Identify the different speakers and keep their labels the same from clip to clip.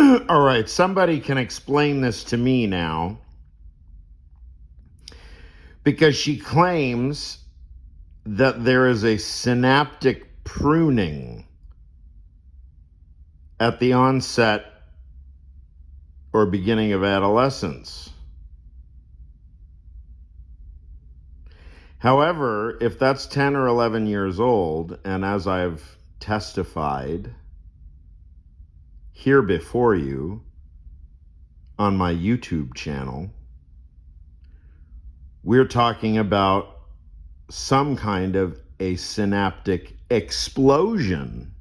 Speaker 1: All right, somebody can explain this to me now, because she claims that there is a synaptic pruning at the onset or beginning of adolescence. However, if that's 10 or 11 years old, and as I've testified here before you on my YouTube channel, we're talking about some kind of a synaptic explosion,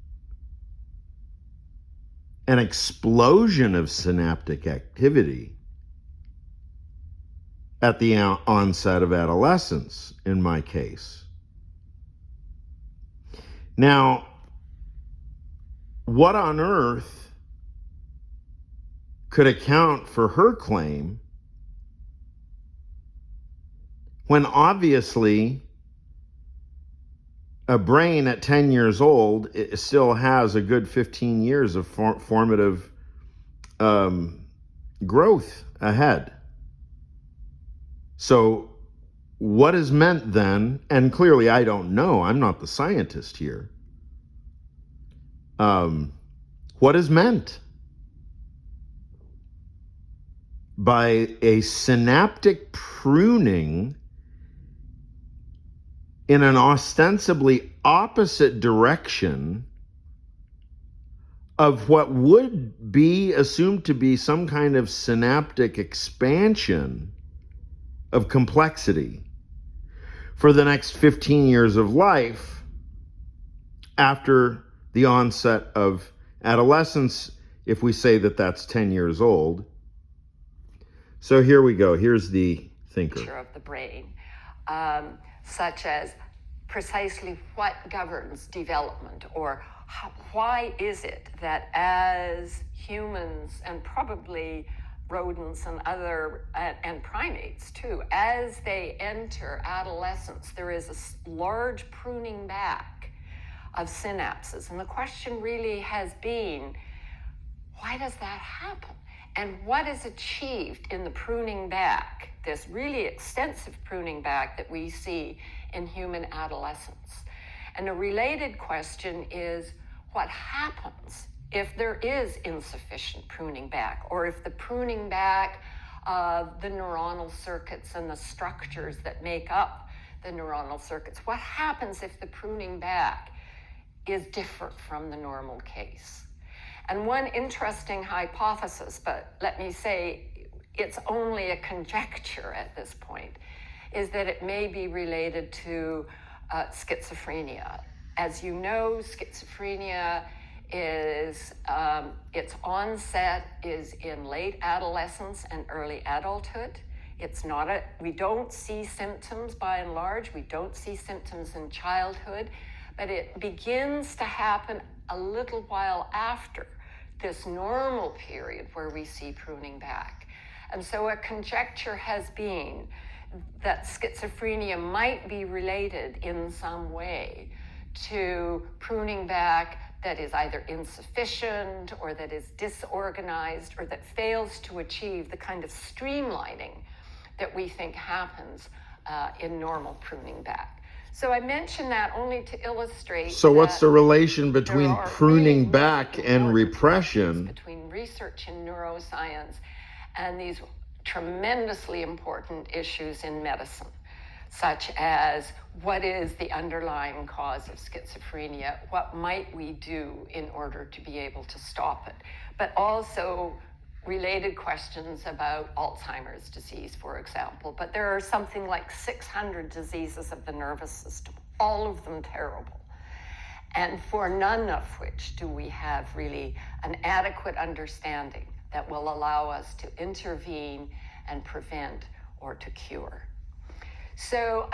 Speaker 1: an explosion of synaptic activity at the onset of adolescence, in my case. Now, what on earth could account for her claim when obviously a brain at 10 years old, it still has a good 15 years of formative growth ahead? So what is meant then, and clearly I don't know, I'm not the scientist here, what is meant by a synaptic pruning in an ostensibly opposite direction of what would be assumed to be some kind of synaptic expansion of complexity for the next 15 years of life after the onset of adolescence, if we say that that's 10 years old. So here we go. Here's the thinker.
Speaker 2: Of the brain, such as precisely what governs development, or why is it that as humans, and probably rodents and other and primates too, as they enter adolescence, there is a large pruning back of synapses. And the question really has been, why does that happen? And what is achieved in the pruning back, this really extensive pruning back that we see in human adolescence? And a related question is, what happens if there is insufficient pruning back, or if the pruning back of the neuronal circuits and the structures that make up the neuronal circuits, what happens if the pruning back is different from the normal case? And one interesting hypothesis, but let me say it's only a conjecture at this point, is that it may be related to schizophrenia. As you know, schizophrenia is, its onset is in late adolescence and early adulthood. It's not we don't see symptoms by and large. We don't see symptoms in childhood, but it begins to happen a little while after this normal period where we see pruning back. And so a conjecture has been that schizophrenia might be related in some way to pruning back that is either insufficient or that is disorganized or that fails to achieve the kind of streamlining that we think happens in normal pruning back. So I mention that only to illustrate.
Speaker 1: So what's the relation between pruning back and repression?
Speaker 2: Between research in neuroscience and these tremendously important issues in medicine, such as what is the underlying cause of schizophrenia? What might we do in order to be able to stop it? But also related questions about Alzheimer's disease, for example. But there are something like 600 diseases of the nervous system, all of them terrible. And for none of which do we have really an adequate understanding that will allow us to intervene and prevent or to cure. So